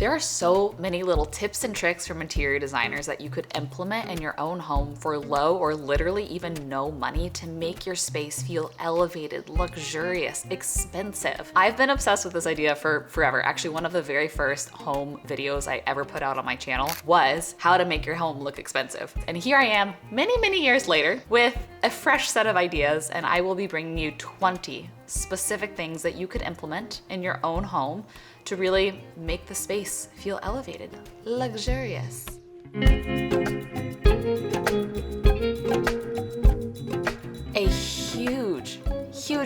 There are so many little tips and tricks from interior designers that you could implement in your own home for low or literally even no money to make your space feel elevated, luxurious, expensive. I've been obsessed with this idea for forever. Actually, one of the very first home videos I ever put out on my channel was how to make your home look expensive. And here I am many years later with a fresh set of ideas, and I will be bringing you 20 specific things that you could implement in your own home to really make the space feel elevated, luxurious. A huge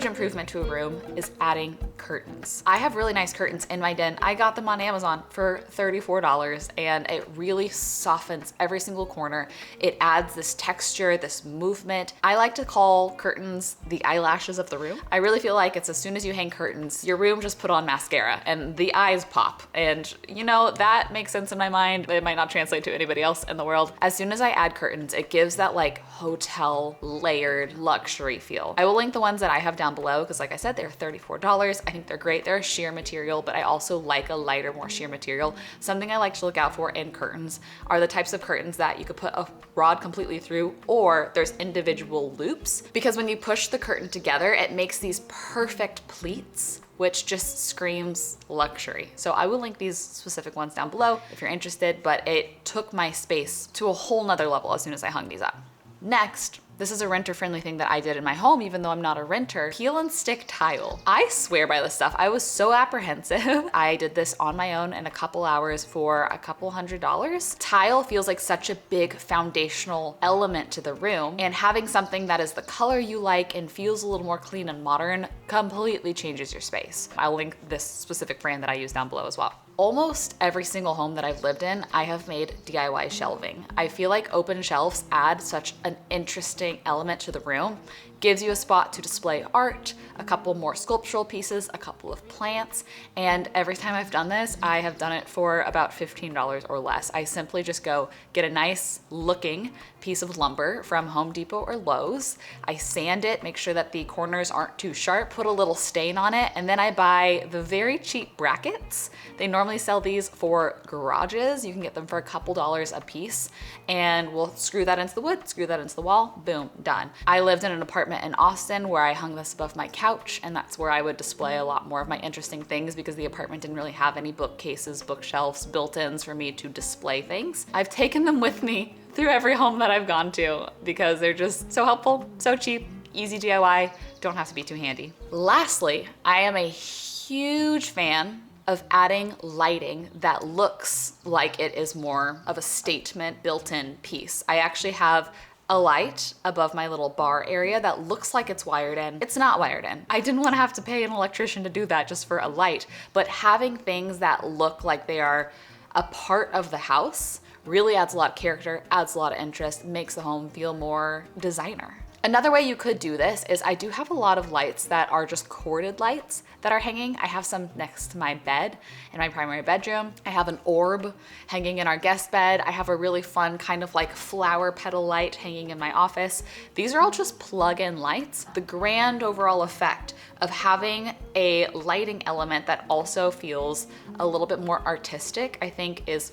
improvement to a room is adding curtains. I have really nice curtains in my den. I got them on Amazon for $34 and it really softens every single corner. It adds this texture, this movement. I like to call curtains the eyelashes of the room. I really feel like it's as soon as you hang curtains, your room just put on mascara and the eyes pop. And you know, that makes sense in my mind. It might not translate to anybody else in the world. As soon as I add curtains, it gives that like hotel layered luxury feel. I will link the ones that I have down below because like I said, they're $34. I think they're great. They're a sheer material, but I also like a lighter, more sheer material. Something I like to look out for in curtains are the types of curtains that you could put a rod completely through, or there's individual loops, because when you push the curtain together, it makes these perfect pleats, which just screams luxury. So I will link these specific ones down below if you're interested, but it took my space to a whole nother level as soon as I hung these up. Next, this is a renter-friendly thing that I did in my home, even though I'm not a renter. Peel and stick tile. I swear by this stuff. I was so apprehensive. I did this on my own in a couple hours for a couple $100s. Tile feels like such a big foundational element to the room, and having something that is the color you like and feels a little more clean and modern completely changes your space. I'll link this specific brand that I use down below as well. Almost every single home that I've lived in, I have made DIY shelving. I feel like open shelves add such an interesting element to the room. Gives you a spot to display art, a couple more sculptural pieces, a couple of plants, and every time I've done this, I have done it for about $15 or less. I simply just go get a nice looking piece of lumber from Home Depot or Lowe's. I sand it, make sure that the corners aren't too sharp, put a little stain on it, and then I buy the very cheap brackets. They normally sell these for garages. You can get them for a couple dollars a piece, and we'll screw that into the wood, screw that into the wall, boom, done. I lived in an apartment in Austin where I hung this above my couch, and that's where I would display a lot more of my interesting things because the apartment didn't really have any bookcases, bookshelves, built-ins for me to display things. I've taken them with me through every home that I've gone to because they're just so helpful, so cheap, easy DIY, don't have to be too handy. Lastly, I am a huge fan of adding lighting that looks like it is more of a statement built-in piece. I actually have a light above my little bar area that looks like it's wired in. It's not wired in. I didn't want to have to pay an electrician to do that just for a light, but having things that look like they are a part of the house really adds a lot of character, adds a lot of interest, makes the home feel more designer. Another way you could do this is I do have a lot of lights that are just corded lights that are hanging. I have some next to my bed in my primary bedroom. I have an orb hanging in our guest bed. I have a really fun kind of like flower petal light hanging in my office. These are all just plug-in lights. The grand overall effect of having a lighting element that also feels a little bit more artistic, I think is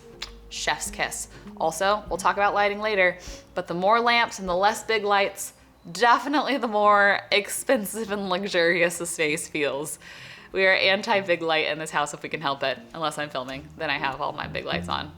chef's kiss. Also, we'll talk about lighting later, but the more lamps and the less big lights, definitely the more expensive and luxurious the space feels. We are anti-big light in this house if we can help it. Unless I'm filming, then I have all my big lights on.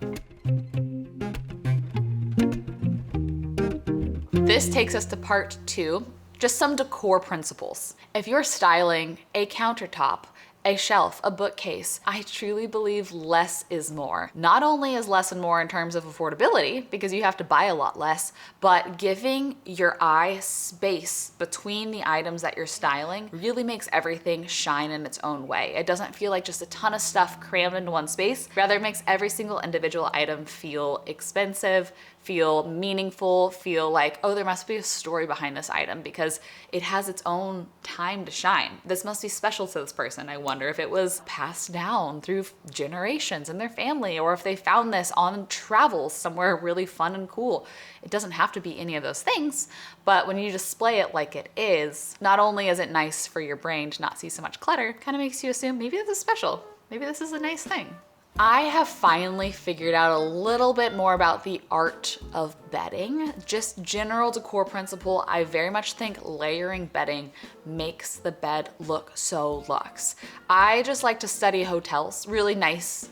This takes us to part 2, just some decor principles. If you're styling a countertop, a shelf, a bookcase, I truly believe less is more. Not only is less and more in terms of affordability, because you have to buy a lot less, but giving your eye space between the items that you're styling really makes everything shine in its own way. It doesn't feel like just a ton of stuff crammed into one space. Rather, it makes every single individual item feel expensive, feel meaningful, feel like, oh, there must be a story behind this item because it has its own time to shine. This must be special to this person. I wonder if it was passed down through generations in their family, or if they found this on travels somewhere really fun and cool. It doesn't have to be any of those things, but when you display it like it is, not only is it nice for your brain to not see so much clutter, it kind of makes you assume maybe this is special. Maybe this is a nice thing. I have finally figured out a little bit more about the art of bedding. Just general decor principle, I very much think layering bedding makes the bed look so luxe. I just like to study hotels, really nice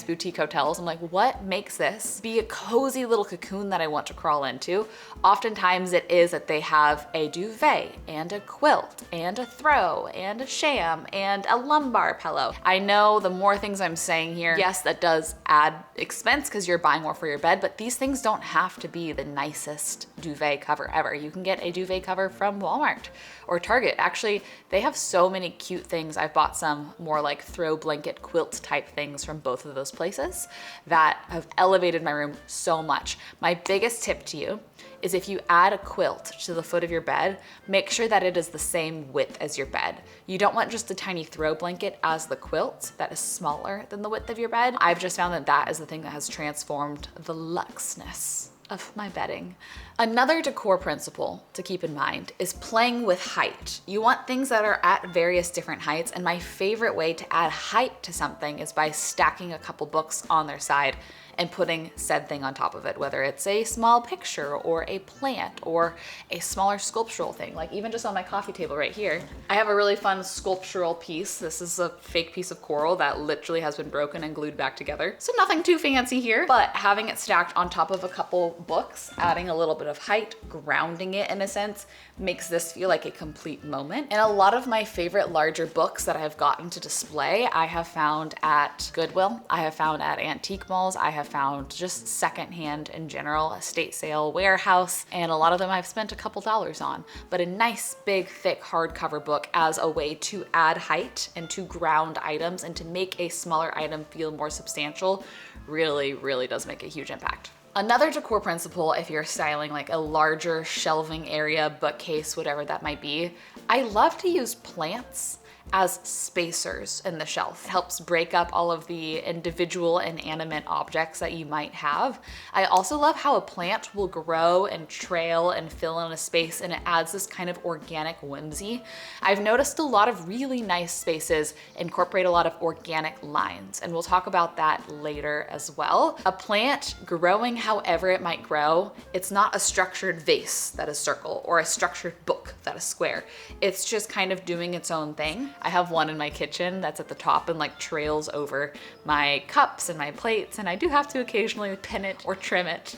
boutique hotels. I'm like, what makes this be a cozy little cocoon that I want to crawl into? Oftentimes it is that they have a duvet and a quilt and a throw and a sham and a lumbar pillow. I know the more things I'm saying here, yes, that does add expense because you're buying more for your bed, but these things don't have to be the nicest duvet cover ever. You can get a duvet cover from Walmart or Target. Actually, they have so many cute things. I've bought some more like throw blanket quilt type things from both of those places that have elevated my room so much. My biggest tip to you is if you add a quilt to the foot of your bed, make sure that it is the same width as your bed. You don't want just a tiny throw blanket as the quilt that is smaller than the width of your bed. I've just found that that is the thing that has transformed the luxeness of my bedding. Another decor principle to keep in mind is playing with height. You want things that are at various different heights, and my favorite way to add height to something is by stacking a couple books on their side and putting said thing on top of it, whether it's a small picture or a plant or a smaller sculptural thing, like even just on my coffee table right here. I have a really fun sculptural piece. This is a fake piece of coral that literally has been broken and glued back together. So nothing too fancy here, but having it stacked on top of a couple books, adding a little bit of height, grounding it in a sense, makes this feel like a complete moment. And a lot of my favorite larger books that I've gotten to display, I have found at Goodwill, I have found at antique malls, I have found just secondhand in general, estate sale, warehouse, and a lot of them I've spent a couple dollars on. But a nice, big, thick hardcover book as a way to add height and to ground items and to make a smaller item feel more substantial really, really does make a huge impact. Another decor principle, if you're styling like a larger shelving area, bookcase, whatever that might be, I love to use plants as spacers in the shelf. It helps break up all of the individual inanimate objects that you might have. I also love how a plant will grow and trail and fill in a space, and it adds this kind of organic whimsy. I've noticed a lot of really nice spaces incorporate a lot of organic lines, and we'll talk about that later as well. A plant growing however it might grow, it's not a structured vase that is circle or a structured book that is square. It's just kind of doing its own thing. I have one in my kitchen that's at the top and like trails over my cups and my plates, and I do have to occasionally pin it or trim it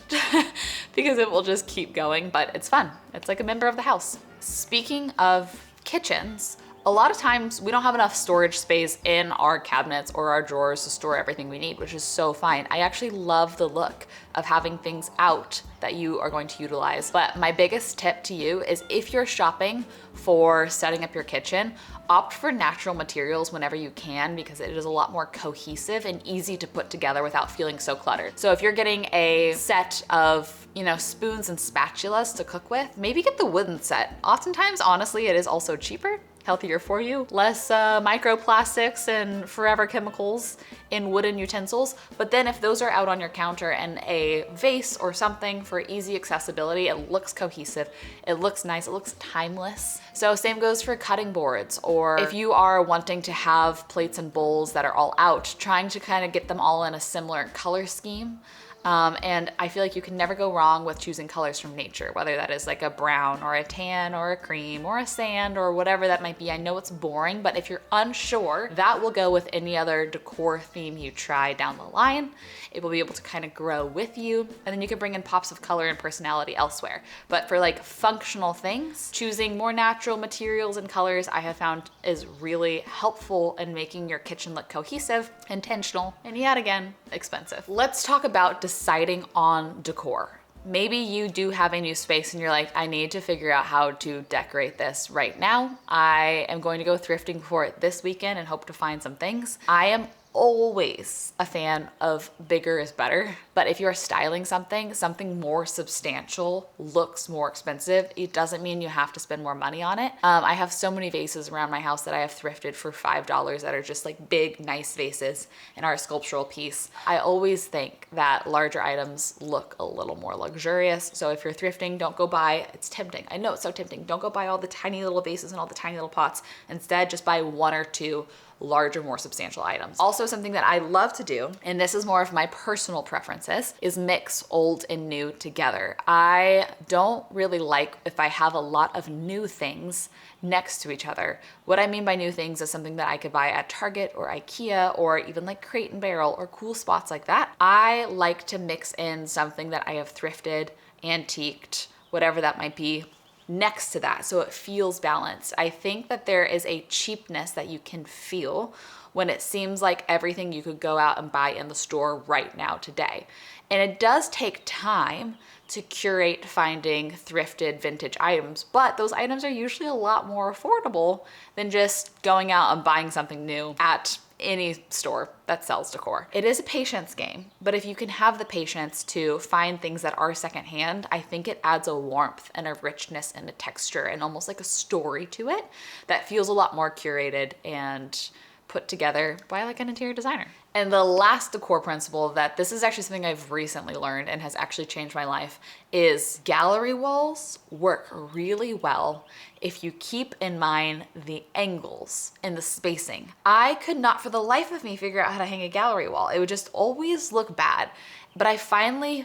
because it will just keep going, but it's fun. It's like a member of the house. Speaking of kitchens, a lot of times we don't have enough storage space in our cabinets or our drawers to store everything we need, which is so fine. I actually love the look of having things out that you are going to utilize. But my biggest tip to you is if you're shopping for setting up your kitchen, opt for natural materials whenever you can, because it is a lot more cohesive and easy to put together without feeling so cluttered. So if you're getting a set of, spoons and spatulas to cook with, maybe get the wooden set. Oftentimes, honestly, it is also cheaper, healthier for you, less microplastics and forever chemicals in wooden utensils. But then if those are out on your counter and a vase or something for easy accessibility, it looks cohesive, it looks nice, it looks timeless. So same goes for cutting boards, or if you are wanting to have plates and bowls that are all out, trying to kind of get them all in a similar color scheme. And I feel like you can never go wrong with choosing colors from nature, whether that is like a brown or a tan or a cream or a sand or whatever that might be. I know it's boring, but if you're unsure, that will go with any other decor theme you try down the line. It will be able to kind of grow with you, and then you can bring in pops of color and personality elsewhere. But for like functional things, choosing more natural materials and colors I have found is really helpful in making your kitchen look cohesive, intentional, and yet again, expensive. Let's talk about deciding on decor. Maybe you do have a new space and you're like, I need to figure out how to decorate this right now. I am going to go thrifting for it this weekend and hope to find some things. I am always a fan of bigger is better, but if you are styling something more substantial looks more expensive, it doesn't mean you have to spend more money on it. I have so many vases around my house that I have thrifted for $5 that are just like big, nice vases in our sculptural piece. I always think that larger items look a little more luxurious. So if you're thrifting, don't go buy, it's tempting. I know it's so tempting. Don't go buy all the tiny little vases and all the tiny little pots. Instead, just buy one or two larger, more substantial items. Also, something that I love to do, and this is more of my personal preferences, is mix old and new together. I don't really like if I have a lot of new things next to each other. What I mean by new things is something that I could buy at Target or IKEA or even like Crate and Barrel or cool spots like that. I like to mix in something that I have thrifted, antiqued, whatever that might be, next to that, so it feels balanced. I think that there is a cheapness that you can feel when it seems like everything you could go out and buy in the store right now today. And it does take time to curate finding thrifted vintage items, but those items are usually a lot more affordable than just going out and buying something new at any store that sells decor. It is a patience game, but if you can have the patience to find things that are secondhand, I think it adds a warmth and a richness and a texture and almost like a story to it that feels a lot more curated and put together by like an interior designer. And the last decor principle, that this is actually something I've recently learned and has actually changed my life, is gallery walls work really well if you keep in mind the angles and the spacing. I could not for the life of me figure out how to hang a gallery wall. It would just always look bad. But I finally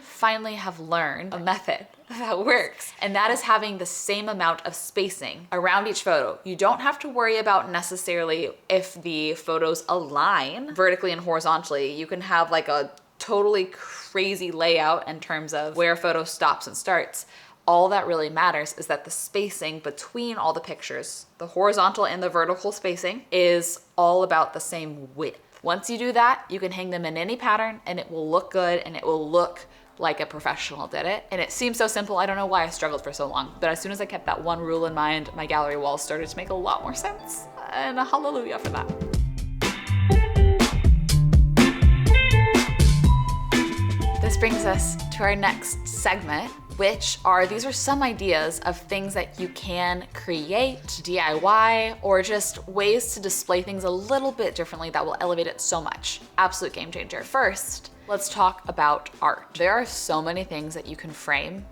have learned a method that works, and that is having the same amount of spacing around each photo. You don't have to worry about necessarily if the photos align vertically and horizontally. You can have like a totally crazy layout in terms of where a photo stops and starts. All that really matters is that the spacing between all the pictures, the horizontal and the vertical spacing, is all about the same width. Once you do that, you can hang them in any pattern and it will look good and it will look like a professional did it. And it seems so simple. I don't know why I struggled for so long, but as soon as I kept that one rule in mind, my gallery walls started to make a lot more sense. And hallelujah for that. This brings us to our next segment, these are some ideas of things that you can create, DIY, or just ways to display things a little bit differently that will elevate it so much. Absolute game changer. First, let's talk about art. There are so many things that you can frame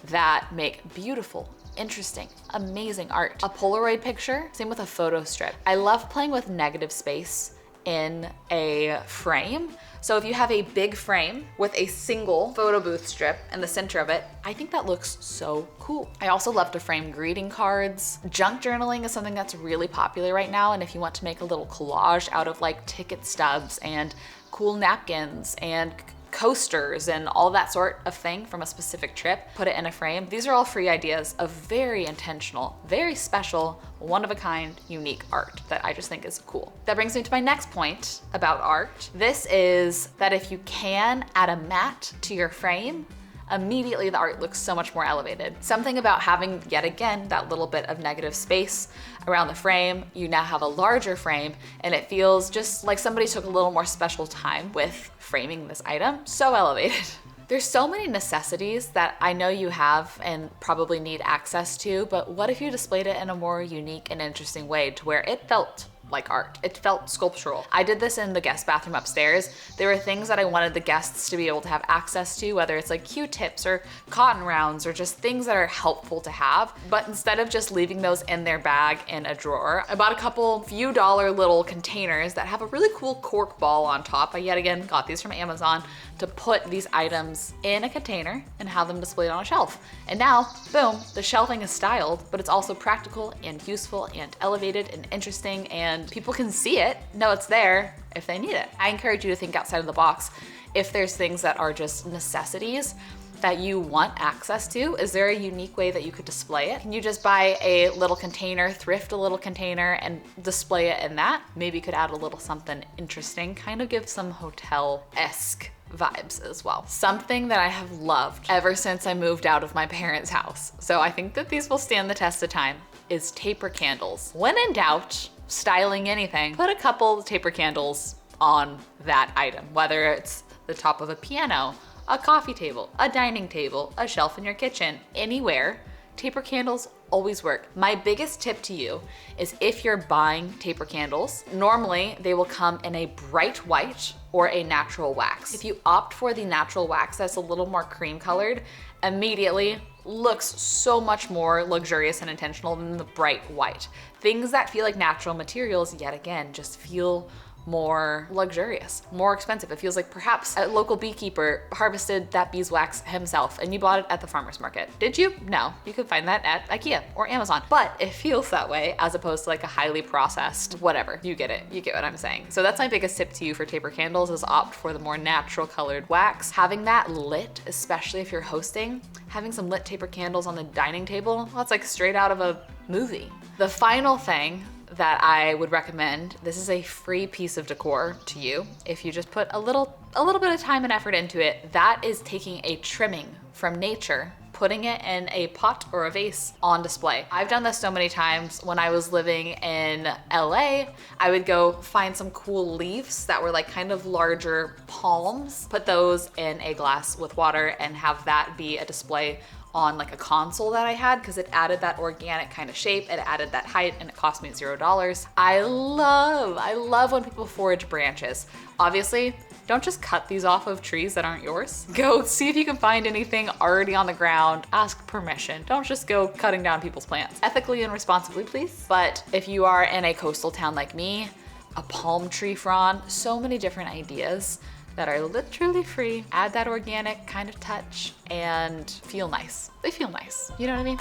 that make beautiful, interesting, amazing art. A Polaroid picture, same with a photo strip. I love playing with negative space in a frame. So if you have a big frame with a single photo booth strip in the center of it, I think that looks so cool. I also love to frame greeting cards. Junk journaling is something that's really popular right now. And if you want to make a little collage out of like ticket stubs and cool napkins and coasters and all that sort of thing from a specific trip, put it in a frame. These are all free ideas of very intentional, very special, one-of-a-kind, unique art that I just think is cool. That brings me to my next point about art. This is that if you can add a mat to your frame, immediately the art looks so much more elevated. Something about having, yet again, that little bit of negative space around the frame. You now have a larger frame and it feels just like somebody took a little more special time with framing this item. So elevated. There's so many necessities that I know you have and probably need access to, but what if you displayed it in a more unique and interesting way to where it felt like art. It felt sculptural. I did this in the guest bathroom upstairs. There were things that I wanted the guests to be able to have access to, whether it's like Q-tips or cotton rounds or just things that are helpful to have. But instead of just leaving those in their bag in a drawer, I bought a few dollar little containers that have a really cool cork ball on top. I yet again got these from Amazon to put these items in a container and have them displayed on a shelf. And now, boom, the shelving is styled, but it's also practical and useful and elevated and interesting, and people can see it, know it's there if they need it. I encourage you to think outside of the box. If there's things that are just necessities that you want access to, is there a unique way that you could display it? Can you just buy a little container, thrift a little container and display it in that? Maybe you could add a little something interesting, kind of give some hotel-esque vibes as well. Something that I have loved ever since I moved out of my parents' house, so I think that these will stand the test of time, is taper candles. When in doubt, styling anything, put a couple taper candles on that item, whether it's the top of a piano, a coffee table, a dining table, a shelf in your kitchen, anywhere. Taper candles always work. My biggest tip to you is if you're buying taper candles, normally they will come in a bright white or a natural wax. If you opt for the natural wax that's a little more cream colored, immediately looks so much more luxurious and intentional than the bright white. Things that feel like natural materials, yet again, just feel more luxurious, more expensive. It feels like perhaps a local beekeeper harvested that beeswax himself and you bought it at the farmer's market. Did you? No, you could find that at IKEA or Amazon, but it feels that way as opposed to like a highly processed whatever. You get it. You get what I'm saying. So that's my biggest tip to you for taper candles is opt for the more natural colored wax. Having that lit, especially if you're hosting, having some lit taper candles on the dining table, well, that's like straight out of a movie. The final thing that I would recommend, this is a free piece of decor to you if you just put a little bit of time and effort into it. That is taking a trimming from nature, putting it in a pot or a vase on display. I've done this so many times. When I was living in LA, I would go find some cool leaves that were like kind of larger palms, put those in a glass with water and have that be a display on like a console that I had because it added that organic kind of shape, it added that height, and it cost me $0. I love when people forage branches. Obviously, don't just cut these off of trees that aren't yours. Go see if you can find anything already on the ground. Ask permission. Don't just go cutting down people's plants. Ethically and responsibly, please. But if you are in a coastal town like me, a palm tree frond, so many different ideas that are literally free. Add that organic kind of touch and feel nice. They feel nice. You know what I mean?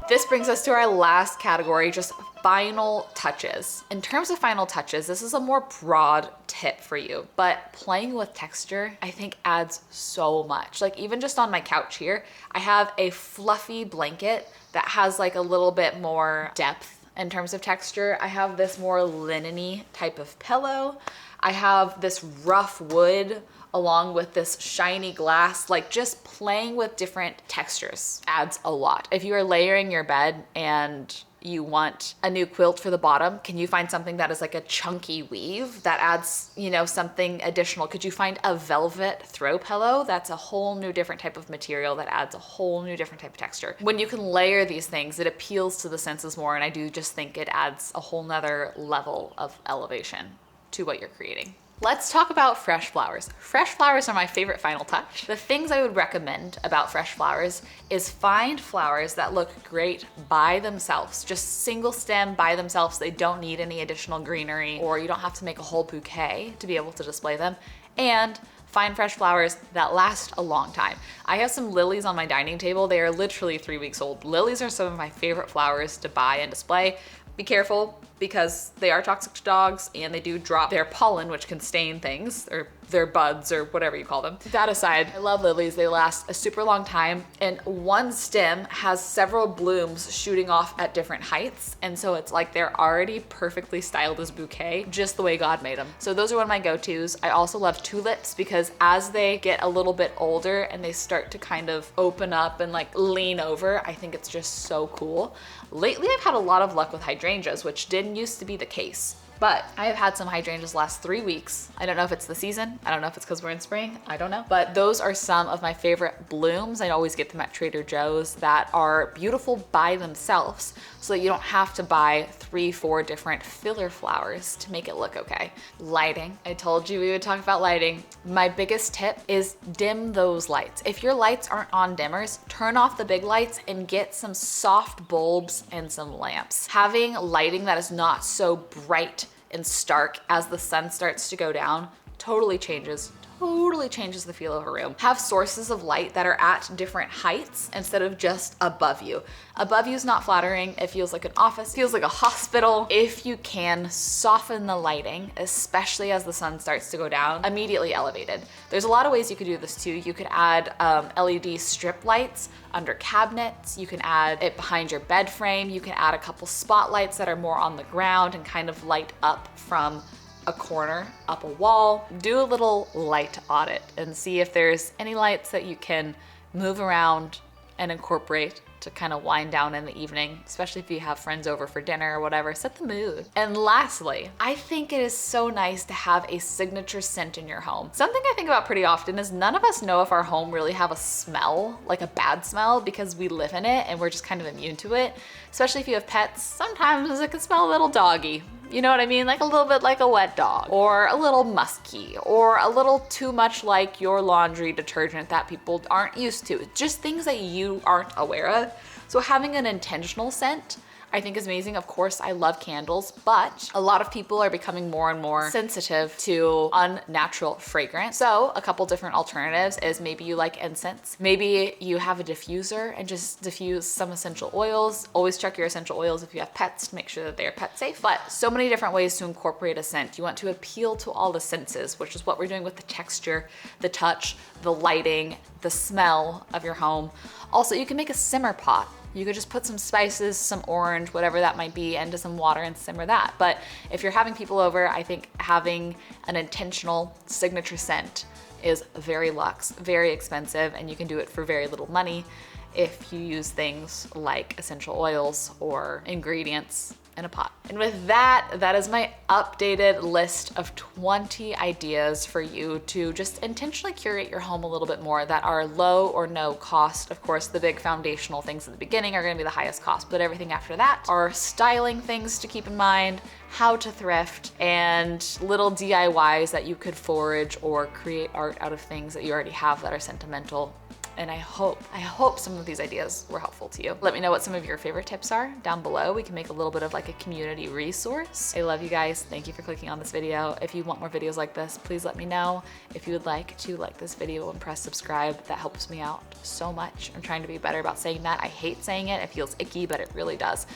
This brings us to our last category, just final touches. In terms of final touches, this is a more broad tip for you, but playing with texture, I think adds so much. Like even just on my couch here, I have a fluffy blanket that has like a little bit more depth in terms of texture. I have this more linen-y type of pillow. I have this rough wood along with this shiny glass. Like just playing with different textures adds a lot. If you are layering your bed and you want a new quilt for the bottom, can you find something that is like a chunky weave that adds, you know, something additional? Could you find a velvet throw pillow? That's a whole new different type of material that adds a whole new different type of texture. When you can layer these things, it appeals to the senses more, and I do just think it adds a whole nother level of elevation to what you're creating. Let's talk about fresh flowers. Fresh flowers are my favorite final touch. The things I would recommend about fresh flowers is find flowers that look great by themselves, just single stem by themselves. They don't need any additional greenery, or you don't have to make a whole bouquet to be able to display them. And find fresh flowers that last a long time. I have some lilies on my dining table. They are literally 3 weeks old. Lilies are some of my favorite flowers to buy and display. Be careful because they are toxic to dogs and they do drop their pollen, which can stain things, or their buds, or whatever you call them. That aside, I love lilies. They last a super long time, and one stem has several blooms shooting off at different heights, and so it's like they're already perfectly styled as bouquet, just the way God made them. So those are one of my go-tos. I also love tulips because as they get a little bit older and they start to kind of open up and like lean over, I think it's just so cool. Lately, I've had a lot of luck with hydrangeas, which didn't used to be the case. But I have had some hydrangeas last 3 weeks. I don't know if it's the season. I don't know if it's because we're in spring. I don't know. But those are some of my favorite blooms. I always get them at Trader Joe's that are beautiful by themselves so that you don't have to buy 3-4 different filler flowers to make it look okay. Lighting. I told you we would talk about lighting. My biggest tip is dim those lights. If your lights aren't on dimmers, turn off the big lights and get some soft bulbs and some lamps. Having lighting that is not so bright and stark as the sun starts to go down totally changes the feel of a room. Have sources of light that are at different heights instead of just above you. Above you is not flattering. It feels like an office, feels like a hospital. If you can soften the lighting, especially as the sun starts to go down, immediately elevated. There's a lot of ways you could do this too. You could add LED strip lights under cabinets. You can add it behind your bed frame. You can add a couple spotlights that are more on the ground and kind of light up from a corner, up a wall. Do a little light audit and see if there's any lights that you can move around and incorporate to kind of wind down in the evening, especially if you have friends over for dinner or whatever. Set the mood. And lastly, I think it is so nice to have a signature scent in your home. Something I think about pretty often is none of us know if our home really have a smell, like a bad smell, because we live in it and we're just kind of immune to it. Especially if you have pets, sometimes it can smell a little doggy. You know what I mean? Like a little bit like a wet dog, or a little musky, or a little too much like your laundry detergent that people aren't used to. Just things that you aren't aware of. So having an intentional scent I think is amazing. Of course, I love candles, but a lot of people are becoming more and more sensitive to unnatural fragrance. So a couple different alternatives is maybe you like incense. Maybe you have a diffuser and just diffuse some essential oils. Always check your essential oils if you have pets to make sure that they are pet safe. But so many different ways to incorporate a scent. You want to appeal to all the senses, which is what we're doing with the texture, the touch, the lighting, the smell of your home. Also, you can make a simmer pot. You could just put some spices, some orange, whatever that might be, into some water and simmer that. But if you're having people over, I think having an intentional signature scent is very luxe, very expensive, and you can do it for very little money if you use things like essential oils or ingredients in a pot. And with that, that is my updated list of 20 ideas for you to just intentionally curate your home a little bit more that are low or no cost. Of course, the big foundational things at the beginning are gonna be the highest cost, but everything after that are styling things to keep in mind, how to thrift, and little DIYs that you could forage or create art out of things that you already have that are sentimental. And I hope some of these ideas were helpful to you. Let me know what some of your favorite tips are down below. We can make a little bit of like a community resource. I love you guys. Thank you for clicking on this video. If you want more videos like this, please let me know. If you would like to like this video and press subscribe, that helps me out so much. I'm trying to be better about saying that. I hate saying it. It feels icky, but it really does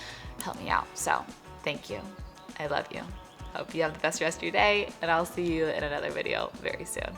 help me out. So thank you. I love you. Hope you have the best rest of your day, and I'll see you in another video very soon.